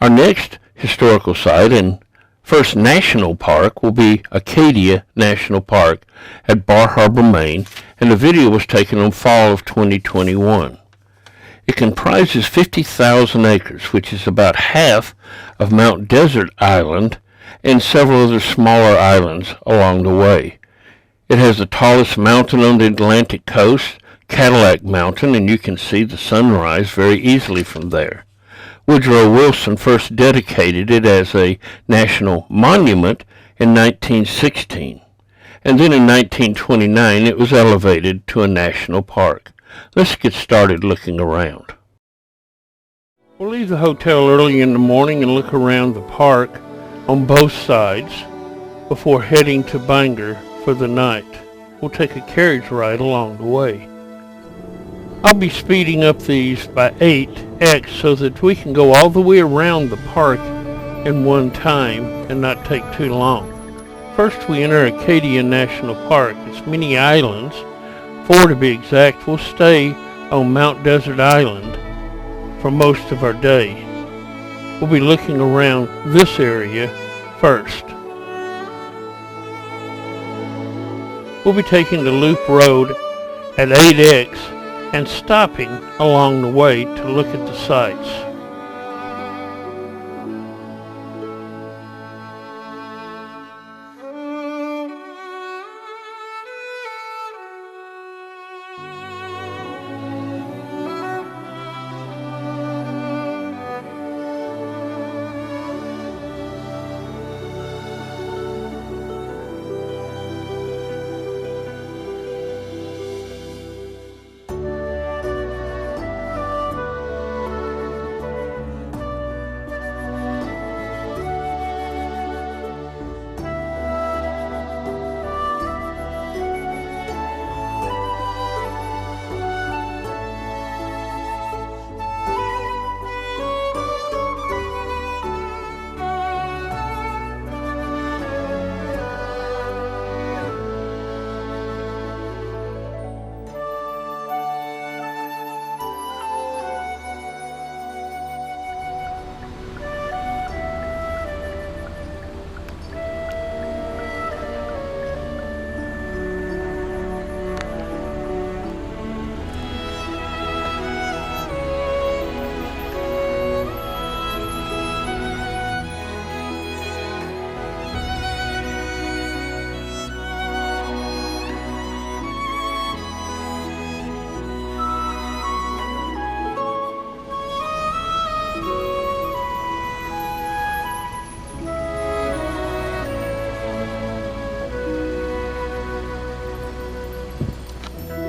Our next historical site and first national park will be Acadia National Park at Bar Harbor, Maine, and the video was taken in fall of 2021. It comprises 50,000 acres, which is about half of Mount Desert Island and several other smaller islands along the way. It has the tallest mountain on the Atlantic coast, Cadillac Mountain, and you can see the sunrise very easily from there. Woodrow Wilson first dedicated it as a national monument in 1916, and then in 1929 it was elevated to a national park. Let's get started looking around. We'll leave the hotel early in the morning and look around the park on both sides before heading to Bangor for the night. We'll take a carriage ride along the way. I'll be speeding up these by 8x so that we can go all the way around the park in one time and not take too long. First we enter Acadia National Park. It's many islands. 4 to be exact. We'll stay on Mount Desert Island for most of our day. We'll be looking around this area first. We'll be taking the loop road at 8x and stopping along the way to look at the sights.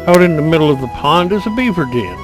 Out in the middle of the pond is a beaver den.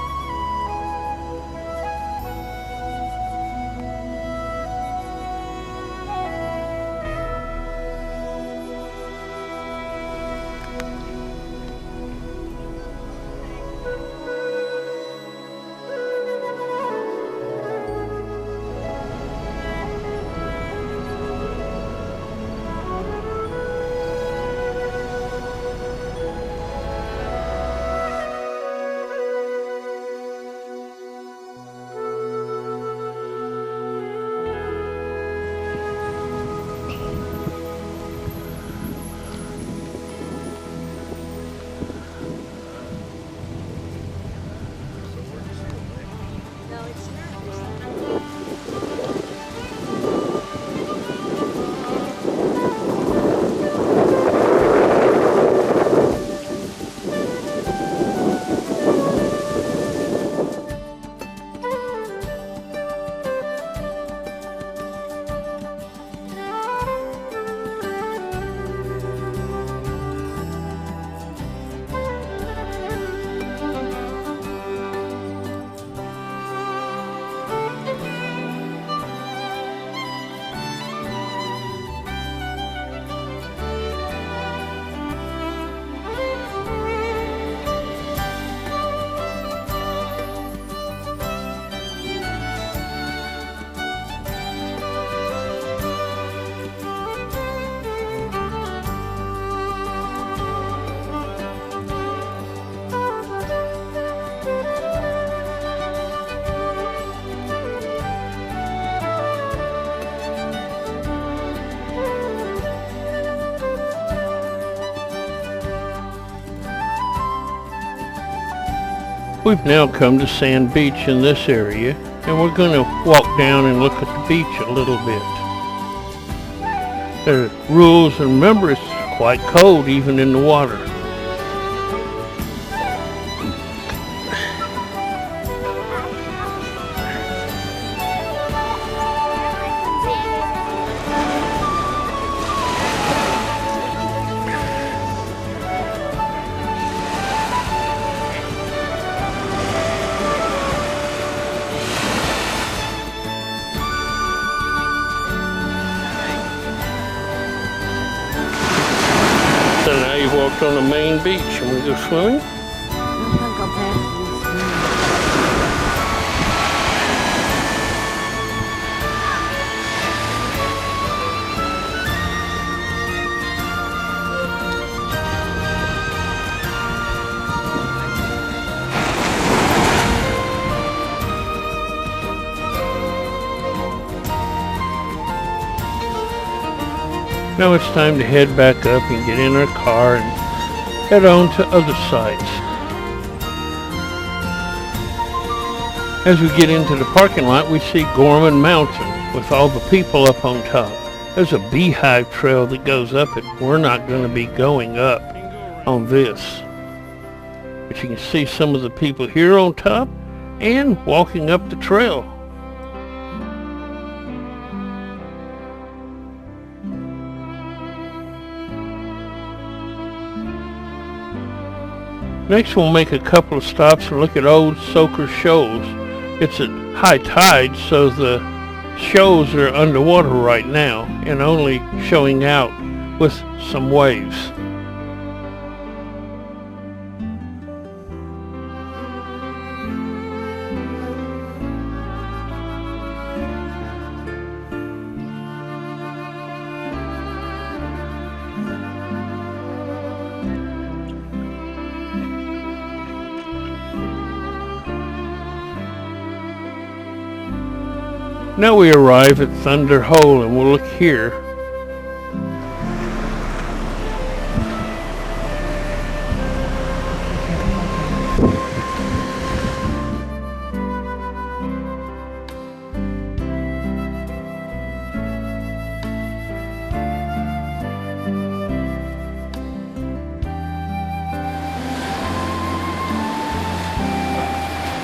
We've now come to Sand Beach in this area, and we're going to walk down and look at the beach a little bit. There are rules, and remember, it's quite cold even in the water. So now you've walked on the main beach, and we go swimming? I think I'll pass Now it's time to head back up and get in our car and head on to other sites. As we get into the parking lot, we see Gorman Mountain with all the people up on top. There's a beehive trail that goes up it. We're not going to be going up on this. But you can see some of the people here on top and walking up the trail. Next we'll make a couple of stops and look at old soaker shoals. It's at high tide, so the shoals are underwater right now and only showing out with some waves. Now we arrive at Thunder Hole, and we'll look here.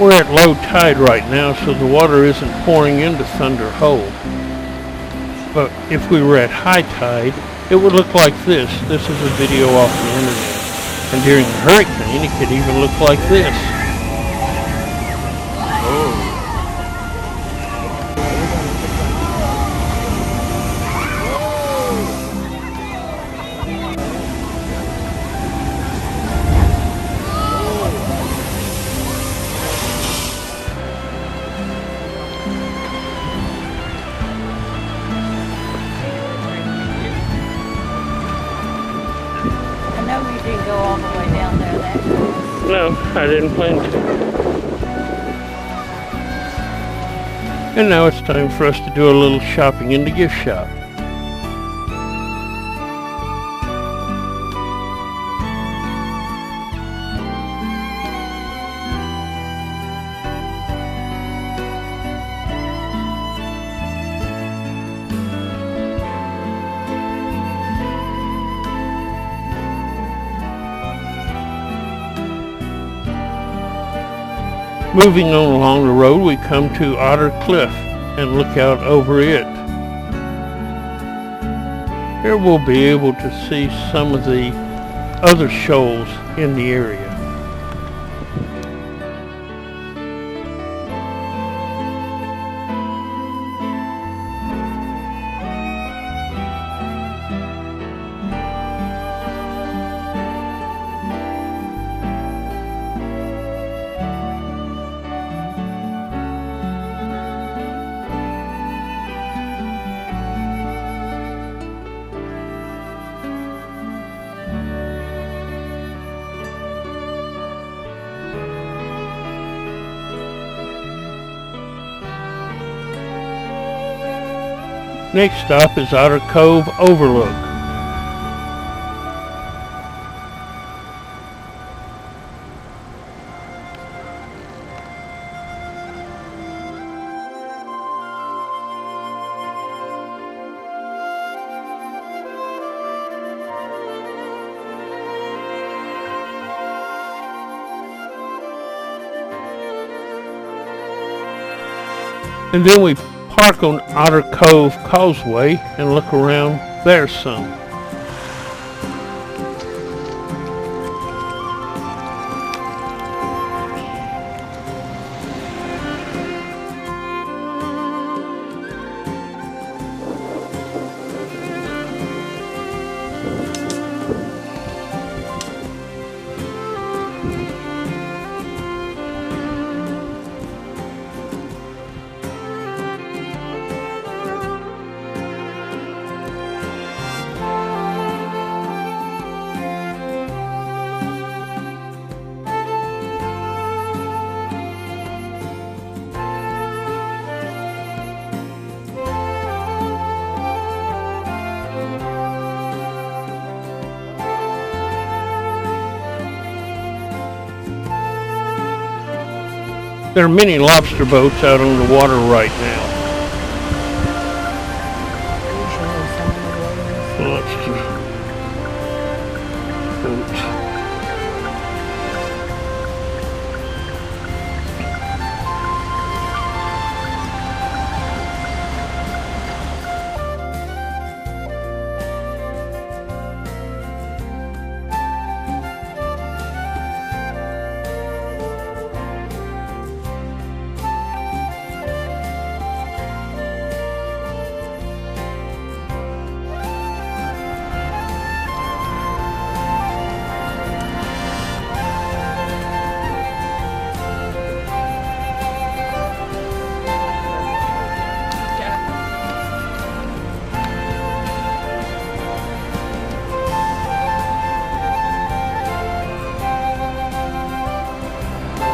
We're at low tide right now, so the water isn't pouring into Thunder Hole. But if we were at high tide, it would look like this. This is a video off the internet. And during a hurricane, it could even look like this. You didn't go all the way down there that time. No, I didn't plan to. And now it's time for us to do a little shopping in the gift shop. Moving on along the road, we come to Otter Cliff and look out over it. Here we'll be able to see some of the other shoals in the area. Next stop is Otter Cove Overlook. And then we park on Otter Cove Causeway and look around there some. There are many lobster boats out on the water right now. Lots of boats.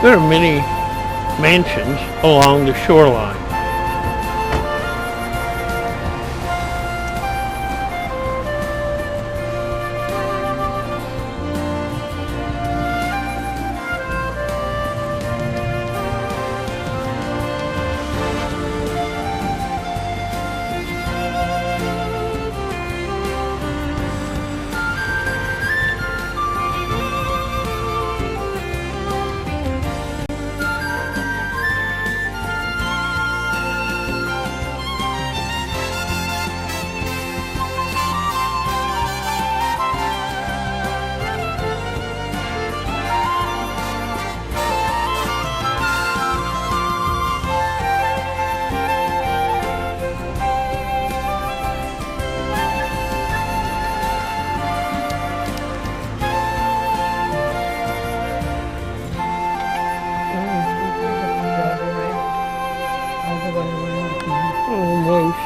There are many mansions along the shoreline. Almost.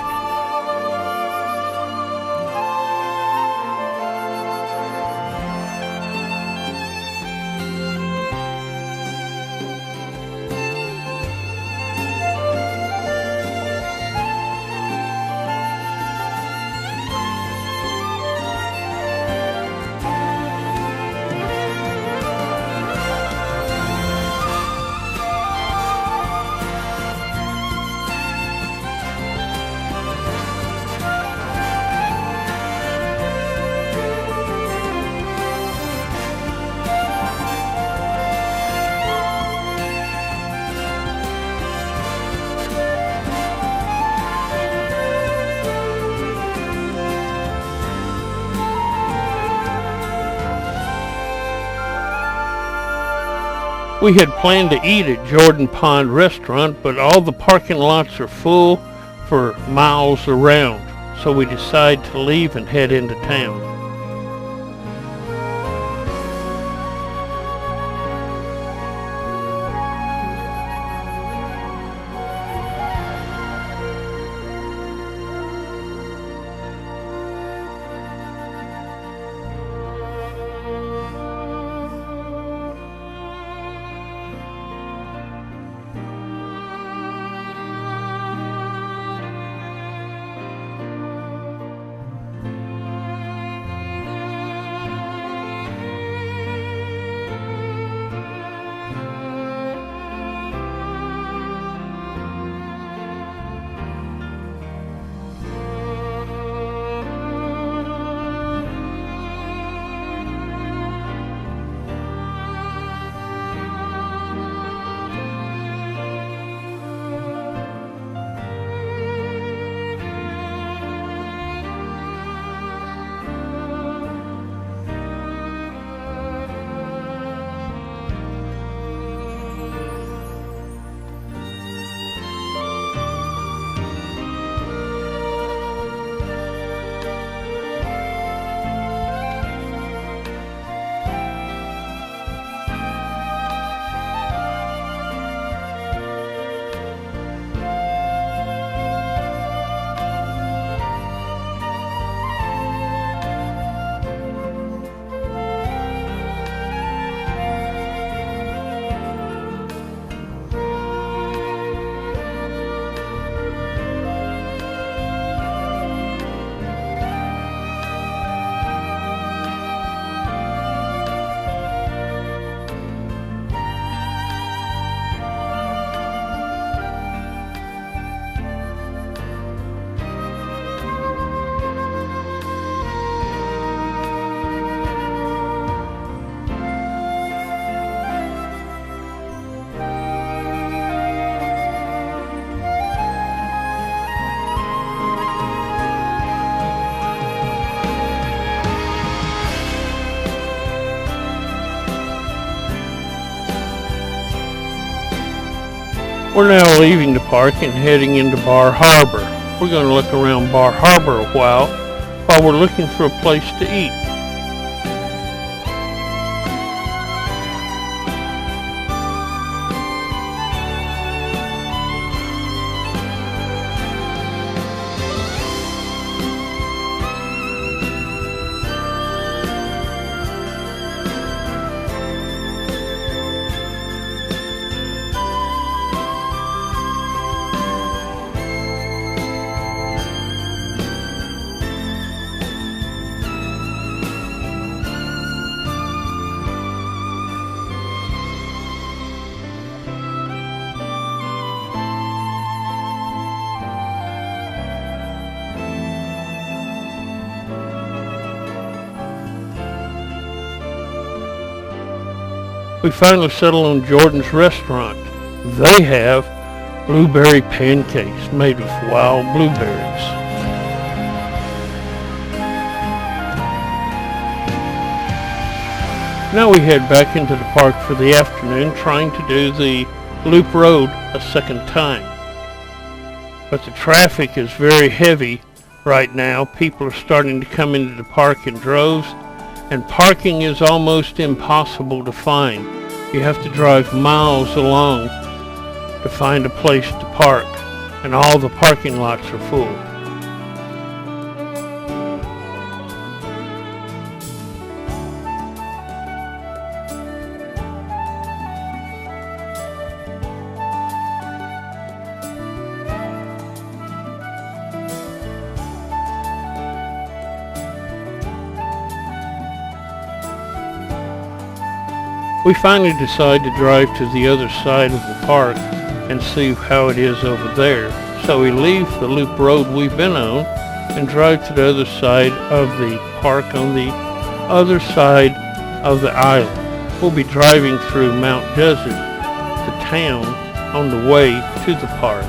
We had planned to eat at Jordan Pond Restaurant, but all the parking lots are full for miles around, so we decided to leave and head into town. We're now leaving the park and heading into Bar Harbor. We're going to look around Bar Harbor a while we're looking for a place to eat. We finally settled on Jordan's restaurant. They have blueberry pancakes made with wild blueberries. Now we head back into the park for the afternoon, trying to do the loop road a second time. But the traffic is very heavy right now. People are starting to come into the park in droves, and parking is almost impossible to find. You have to drive miles along to find a place to park, and all the parking lots are full. We finally decide to drive to the other side of the park and see how it is over there. So we leave the loop road we've been on and drive to the other side of the park on the other side of the island. We'll be driving through Mount Desert, the town, on the way to the park.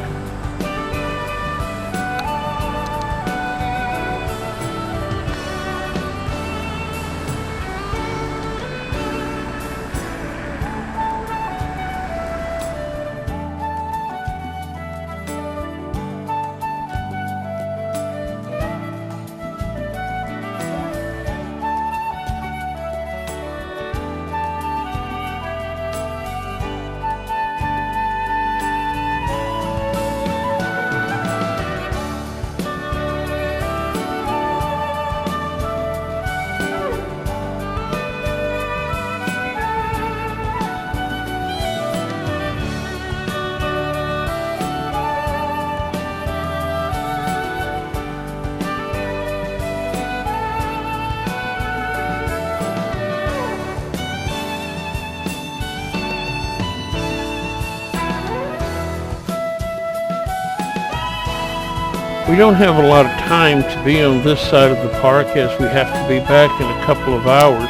We don't have a lot of time to be on this side of the park, as we have to be back in a couple of hours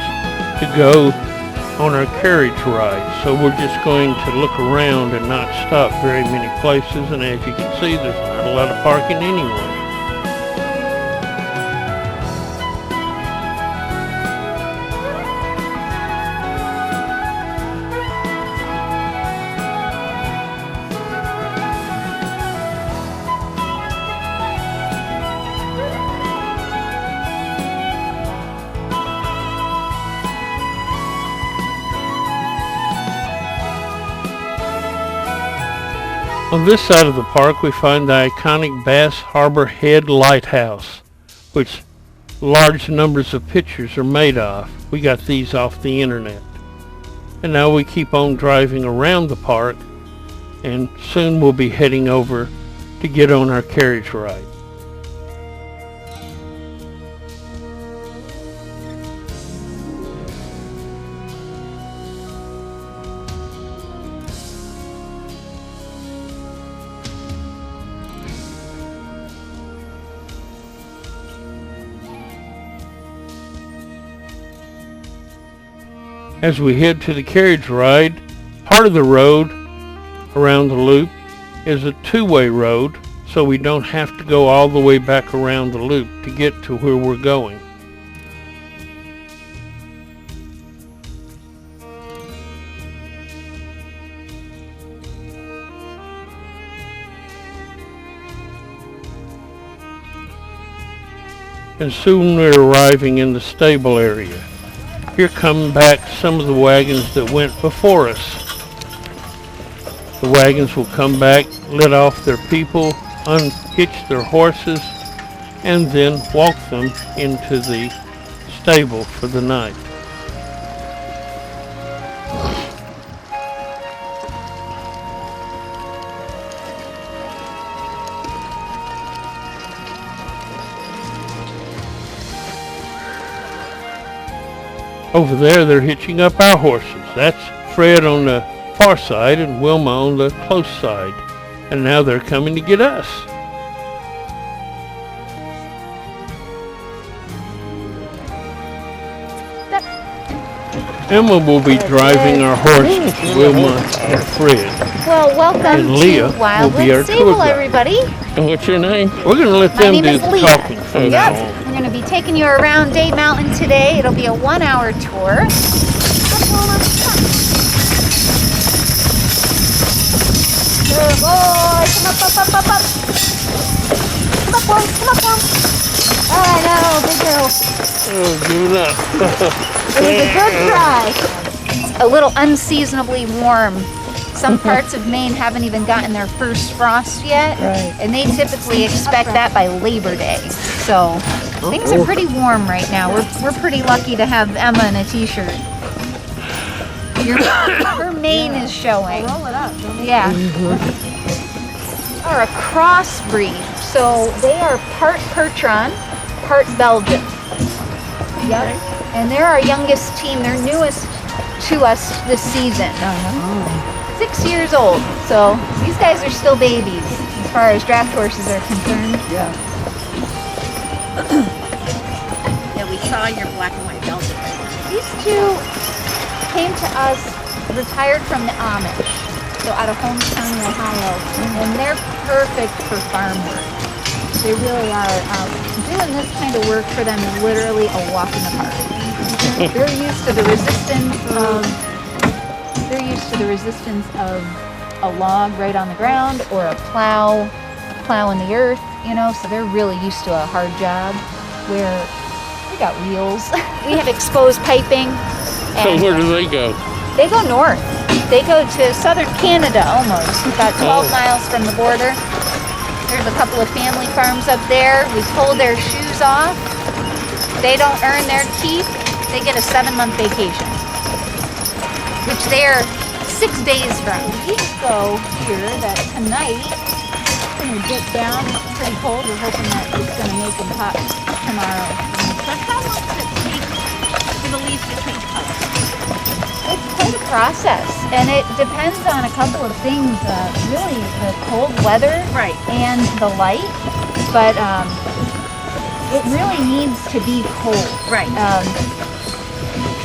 to go on our carriage ride. So we're just going to look around and not stop very many places, and as you can see, there's not a lot of parking anyway. On this side of the park, we find the iconic Bass Harbor Head Lighthouse, which large numbers of pictures are made of. We got these off the internet. And now we keep on driving around the park, and soon we'll be heading over to get on our carriage ride. As we head to the carriage ride, part of the road around the loop is a two-way road, so we don't have to go all the way back around the loop to get to where we're going. and soon we're arriving in the stable area. Here come back some of the wagons that went before us. The wagons will come back, let off their people, unhitch their horses, and then walk them into the stable for the night. Over there, they're hitching up our horses. That's Fred on the far side and Wilma on the close side. And now they're coming to get us. Emma will be driving our horses, Wilma and Fred. Well, welcome And Leah to will be our Wildwood tour Stable, guide. everybody. And what's your name? We're going to let My them name do is the Leah. talking from now Yep. on. We're going to be taking you around Day Mountain today. It'll be a 1-hour tour. Good boy. Come up. Come up, Mom. Come up, Mom. I know, big girl. Oh, give it up. It was a good try. A little unseasonably warm. Some parts of Maine haven't even gotten their first frost yet, and they typically expect that by Labor Day. So things are pretty warm right now. We're pretty lucky to have Emma in a t-shirt. Her mane is showing. Roll it up. Yeah. Are a crossbreed, so they are part Percheron, part Belgian. Yep. And they're our youngest team. They're newest to us this season. 6 years old. So these guys are still babies as far as draft horses are concerned. Yeah, we saw your black and white Belgian. These two came to us retired from the Amish, so out of Hometown, Ohio, and they're perfect for farm work. They really are. Doing this kind of work for them is literally a walk in the park. They're used to the resistance of. They're used to the resistance of a log right on the ground or a plow in the earth, you know, so they're really used to a hard job where we got wheels. We have exposed piping. So And where do they go? they go north. They go to southern Canada almost, about 12 miles from the border. There's a couple of family farms up there. We pull their shoes off. They don't earn their keep. They get a 7-month vacation, which they're 6 days from. We go here that tonight it's going to get down. It's pretty cold. We're hoping that it's going to make them hot tomorrow. So how long does it take for the leaves to change color? It's quite a process, and it depends on a couple of things. Really, the cold weather Right. and the light, but it really needs to be cold. Right.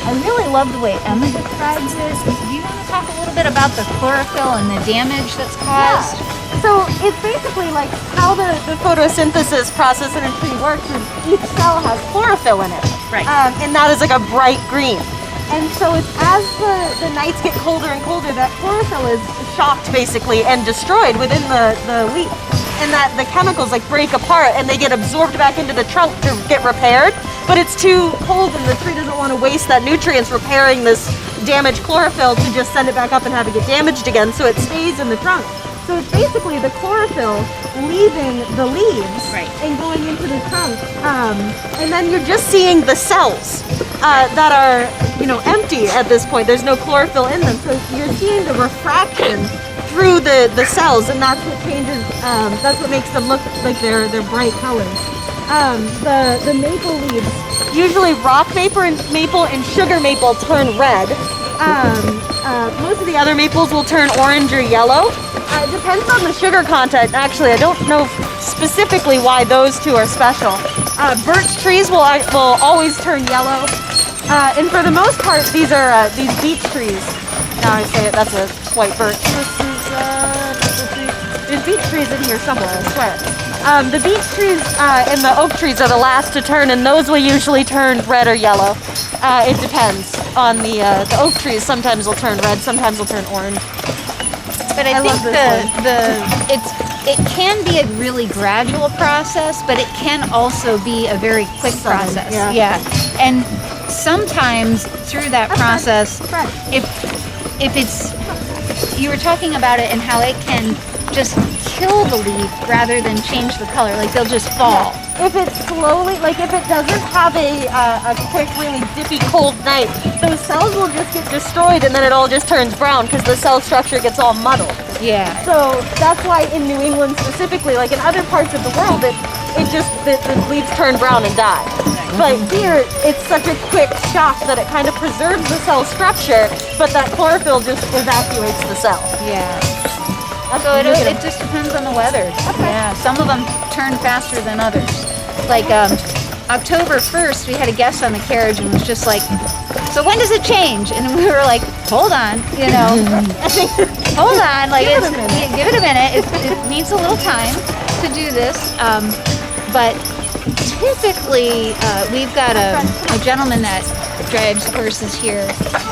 I really love the way Emma describes this. Do you want to talk a little bit about the chlorophyll and the damage that's caused? So it's basically like how the photosynthesis process in a tree works is each cell has chlorophyll in it. Right. And that is like a bright green. And so it's as the nights get colder and colder, that chlorophyll is shocked basically and destroyed within the leaf. And that the chemicals like break apart and they get absorbed back into the trunk to get repaired. But it's too cold and the tree doesn't want to waste that nutrients repairing this damaged chlorophyll to just send it back up and have it get damaged again. So it stays in the trunk. So it's basically the chlorophyll leaving the leaves Right. and going into the trunk. And then you're just seeing the cells that are, empty at this point. There's no chlorophyll in them. So you're seeing the refraction through the cells, and that's what changes, that's what makes them look like they're bright colors. The maple leaves, usually rock maple and sugar maple turn red. Most of the other maples will turn orange or yellow. It depends on the sugar content. Actually, I don't know specifically why those two are special. Birch trees will always turn yellow. And for the most part, these are these beech trees. Now I say it, that's a white birch. There's beech trees in here somewhere, I swear. The beech trees and the oak trees are the last to turn, and those will usually turn red or yellow. It depends on the oak trees. Sometimes will turn red, sometimes will turn orange. But I think love this one. it's it can be a really gradual process, but it can also be a very quick Sudden, process. yeah. And sometimes through that process, if it's, you were talking about it and how it can just kill the leaf rather than change the color, like they'll just fall. If it's slowly, like if it doesn't have a quick, really dippy cold night, those cells will just get destroyed and then it all just turns brown because the cell structure gets all muddled. Yeah. So that's why in New England specifically, like in other parts of the world, the leaves turn brown and die. But here, it's such a quick shock that it kind of preserves the cell structure, but that chlorophyll just evacuates the cell. Yeah. So it just depends on the weather. Yeah, some of them turn faster than others. Like October 1st, we had a guest on the carriage and was just like, so when does it change? And we were like, hold on, you know, hold on, like give it a minute. It needs a little time to do this. But typically, we've got a gentleman that drives horses here.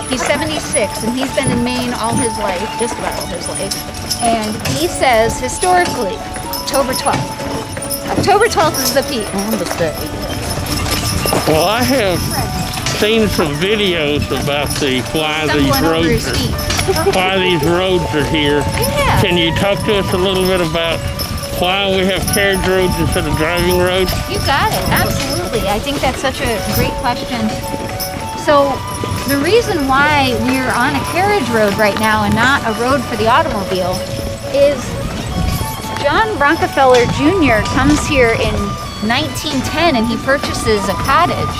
He's 76 and he's been in Maine all his life, just about all his life. And he says, historically, October 12th. October 12th is the peak. Well, I have seen some videos about why these roads are here. Yeah. Can you talk to us a little bit about why we have carriage roads instead of driving roads? You got it, absolutely. I think that's such a great question. So the reason why we're on a carriage road right now and not a road for the automobile is John Rockefeller Jr. comes here in 1910 and he purchases a cottage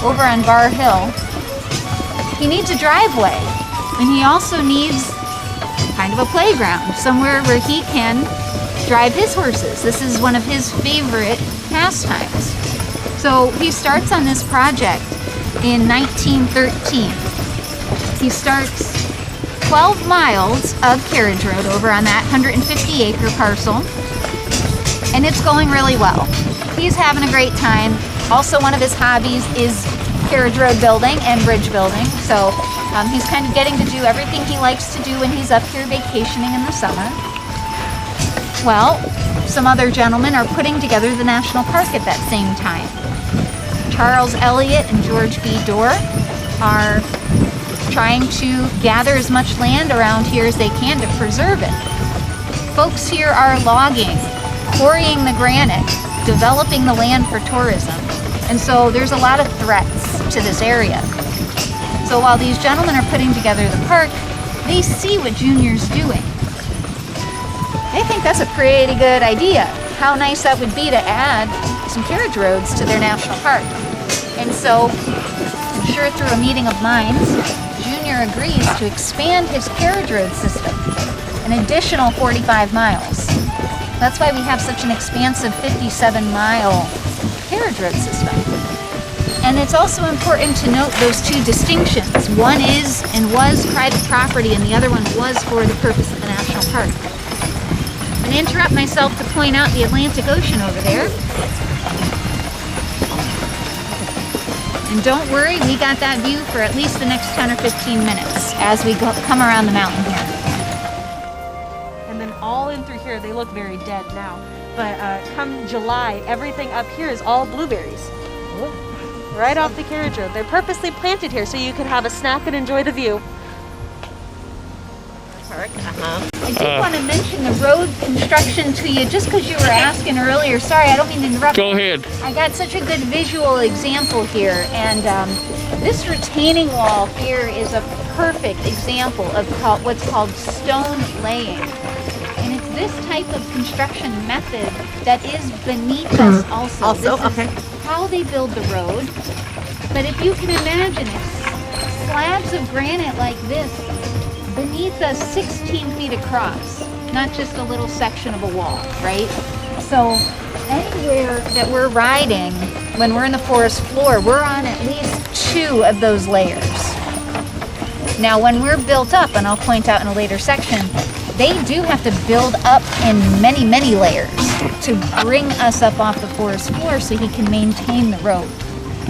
over on Bar Hill. He needs a driveway and he also needs kind of a playground, somewhere where he can drive his horses. This is one of his favorite pastimes. So he starts on this project in 1913. He starts 12 miles of carriage road over on that 150-acre parcel, and it's going really well. He's having a great time. Also, one of his hobbies is carriage road building and bridge building, so he's kind of getting to do everything he likes to do when he's up here vacationing in the summer. Well, some other gentlemen are putting together the national park at that same time. Charles Elliott and George B. Dorr are trying to gather as much land around here as they can to preserve it. Folks here are logging, quarrying the granite, developing the land for tourism. And so there's a lot of threats to this area. So while these gentlemen are putting together the park, they see what Junior's doing. They think that's a pretty good idea. How nice that would be to add some carriage roads to their national park. And so, I'm sure through a meeting of minds, Junior agrees to expand his carriage road system an additional 45 miles. That's why we have such an expansive 57-mile carriage road system. And it's also important to note those two distinctions. One is and was private property, and the other one was for the purpose of the national park. And interrupt myself to point out the Atlantic Ocean over there. And don't worry, we got that view for at least the next 10 or 15 minutes as we come around the mountain here. And then all in through here, they look very dead now. But come July, everything up here is all blueberries. Right off the carriage road. They're purposely planted here so you can have a snack and enjoy the view. I did want to mention the road construction to you just because you were asking earlier. Sorry, I don't mean to interrupt. Go ahead. I got such a good visual example here, and this retaining wall here is a perfect example of what's called stone laying. And it's this type of construction method that is beneath us also. This is how they build the road. But if you can imagine it, slabs of granite like this beneath us 16 feet across, not just a little section of a wall, right? So anywhere that we're riding, when we're in the forest floor, we're on at least 2 of those layers. Now when we're built up, and I'll point out in a later section, they do have to build up in many, many layers to bring us up off the forest floor so he can maintain the road.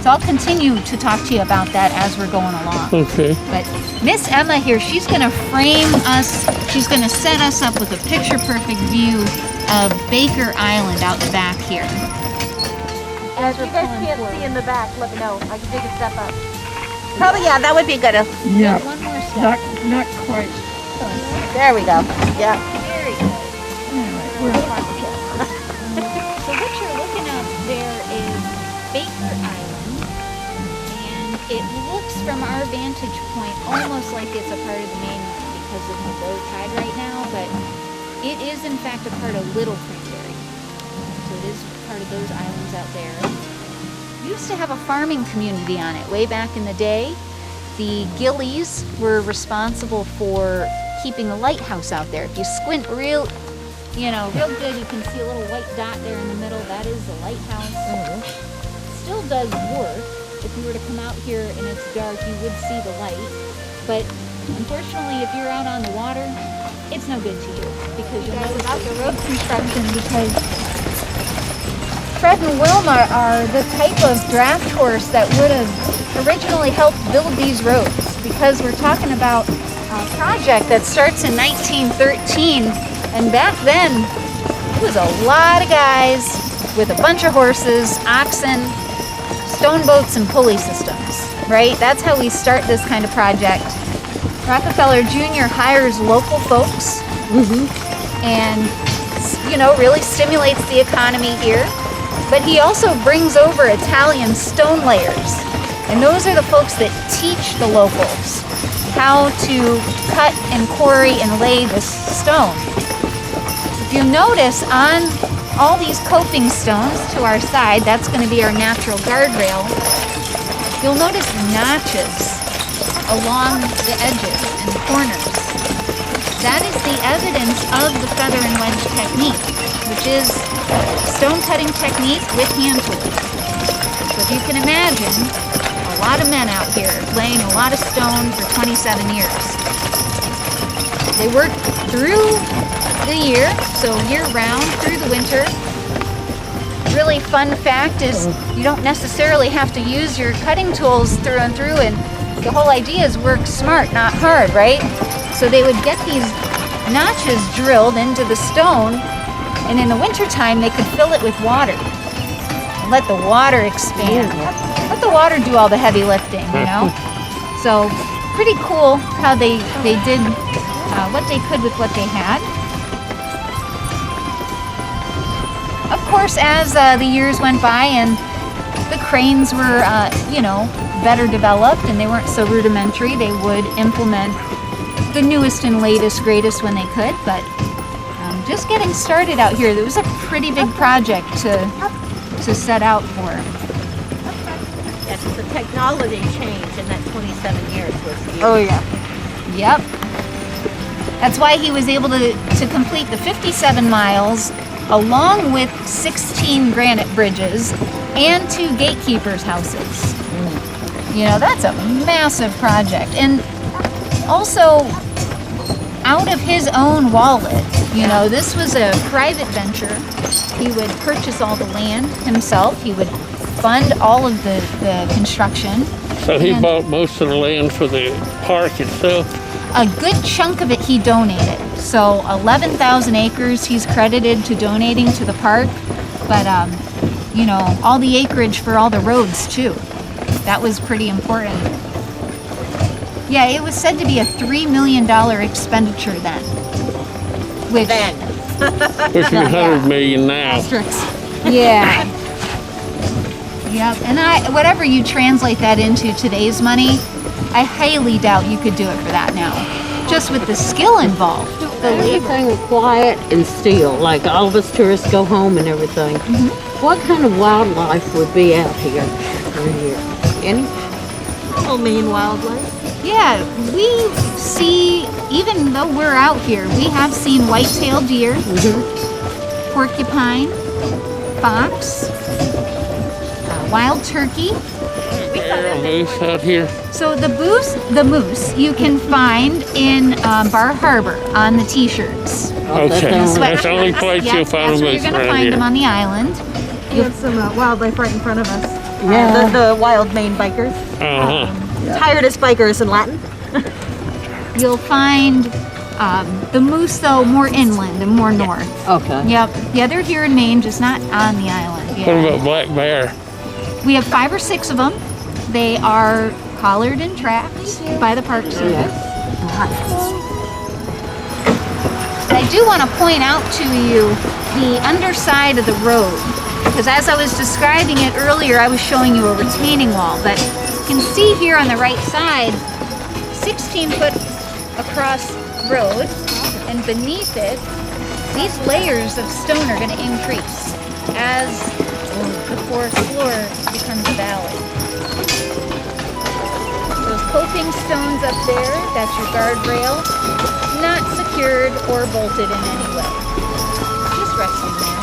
So I'll continue to talk to you about that as we're going along. Okay. But Miss Emma here, she's going to frame us, she's going to set us up with a picture-perfect view of Baker Island out the back here. If you guys can't see in the back, let me know. I can take a step up. Probably, yeah, that would be good. Yeah, One more step. not quite. There we go. Yeah. Very good. So what you're looking at there is Baker Island, and it looks from our vantage point almost like it's a part of the mainland because of the low tide right now, but it is in fact a part of Little Cranberry. So it is part of those islands out there. We used to have a farming community on it way back in the day. The Gillies were responsible for keeping the lighthouse out there. If you squint real good, you can see a little white dot there in the middle. That is the lighthouse. Still does work. If you were to come out here and it's dark, you would see the light. But unfortunately, if you're out on the water, it's no good to you because you'll notice about the road construction because Fred and Wilma are the type of draft horse that would have originally helped build these roads because we're talking about a project that starts in 1913, and back then it was a lot of guys with a bunch of horses, oxen, stone boats, and pulley systems, right? That's how we start this kind of project. Rockefeller Jr. hires local folks and, really stimulates the economy here. But he also brings over Italian stone layers. And those are the folks that teach the locals how to cut and quarry and lay this stone. If you notice on all these coping stones to our side, that's going to be our natural guardrail, you'll notice notches along the edges and corners. That is the evidence of the feather and wedge technique, which is stone cutting technique with hand tools. So if you can imagine, a lot of men out here laying a lot of stone for 27 years. They work through the year, so year round, through the winter. Really fun fact is you don't necessarily have to use your cutting tools through and through, and the whole idea is work smart, not hard, right? So they would get these notches drilled into the stone, and in the wintertime they could fill it with water and let the water expand. Let the water do all the heavy lifting, So pretty cool how they did what they could with what they had. Of course, as the years went by and the cranes were, better developed and they weren't so rudimentary, they would implement the newest and latest, greatest when they could. But just getting started out here, there was a pretty big project to set out for. Yes, the technology change in that 27 years was huge. Oh, yeah. Yep. That's why he was able to complete the 57 miles along with 16 granite bridges and 2 gatekeepers' houses. That's a massive project. And also, out of his own wallet, this was a private venture. He would purchase all the land himself. He would fund all of the construction. So he bought most of the land for the park itself? A good chunk of it he donated. So 11,000 acres he's credited to donating to the park. But, all the acreage for all the roads too. That was pretty important. Yeah, it was said to be a $3 million expenditure then. Which Which is 100 million now. Yeah. Yep. And whatever you translate that into today's money, I highly doubt you could do it for that now. Just with the skill involved. The labor. Everything quiet and still, like all of us tourists go home and everything. What kind of wildlife would be out here? Any? Maine wildlife. Yeah, we see, even though we're out here, we have seen white-tailed deer, porcupine, fox, wild turkey. Moose out here. So the moose you can find in Bar Harbor on the t-shirts. Okay, that's the only place you'll find a that's where moose you're going to around find here. them on the island. We have some wildlife right in front of us. Yeah. The wild Maine bikers. Uh-huh. Tiredest bikers in Latin. You'll find The moose, though, more inland and more north. Okay. Yep. Yeah, they're here in Maine, just not on the island. What Yeah. about black bear? We have 5 or 6 of them. They are collared and trapped by the Park Service. I do want to point out to you the underside of the road, because as I was describing it earlier, I was showing you a retaining wall, but you can see here on the right side, 16-foot across road, and beneath it, these layers of stone are going to increase as the forest floor becomes a valley. Those coping stones up there, that's your guardrail, not secured or bolted in any way. Just resting there.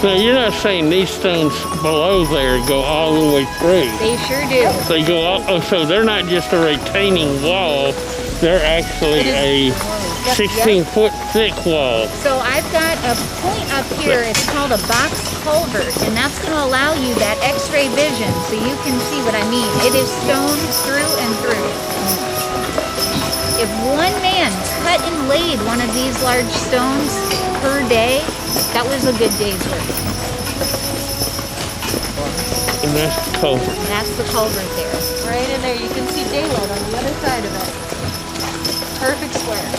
So you're not saying these stones below there go all the way through? They sure do. They go all, oh, so they're not just a retaining wall, they're actually a 16-foot thick wall. So I've got a point up here, it's called a box culvert, and that's going to allow you that x-ray vision so you can see what I mean. It is stone through and through. If one man cut and laid one of these large stones per day, that was a good day's work. And that's the culvert. That's the culvert there. Right in there, you can see daylight on the other side of it. Perfect square.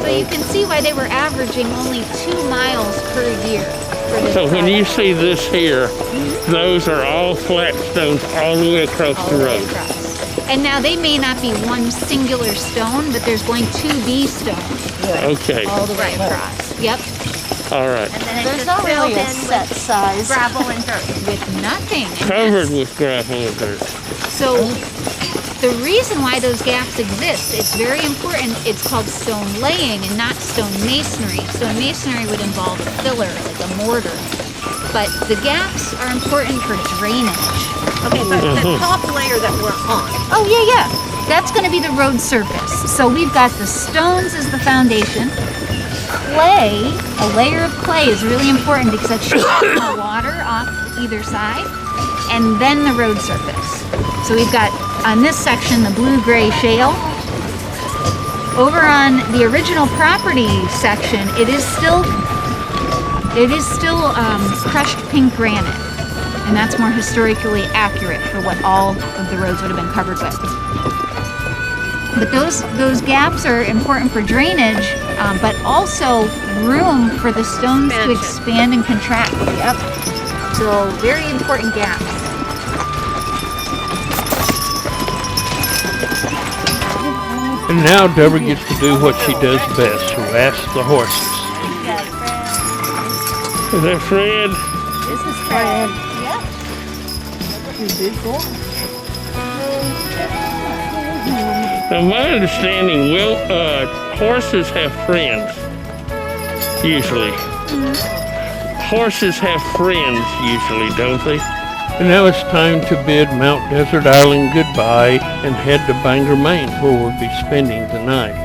So you can see why they were averaging only 2 miles per year for this So when you project. see this here, those are all flat stones all the way across All the the way road. across. And now they may not be one singular stone, but there's going to be stones Okay, all the way across. Yep. all right. And then it's There's just not filled really a in set with size. gravel and dirt. With nothing. And Covered that's- with gravel and dirt. So the reason why those gaps exist, it's very important. It's called stone laying and not stone masonry. Stone masonry would involve a filler, like a mortar. But the gaps are important for drainage. Okay, but the top layer that we're on, Oh, yeah. That's going to be the road surface. So we've got the stones as the foundation. Clay, a layer of clay is really important because that shoots the water off either side, and then the road surface. So we've got on this section the blue-gray shale. Over on the original property section, it is still crushed pink granite, and that's more historically accurate for what all of the roads would have been covered with. But those gaps are important for drainage, but also room for the stones to expand and contract. Yep. So very important gaps. And now Deborah gets to do what she does best, harass the horses. Is that Fred? This is Fred. Now my understanding, horses have friends, usually. Horses have friends, usually, don't they? And now it's time to bid Mount Desert Island goodbye and head to Bangor, Maine, where we'll be spending the night.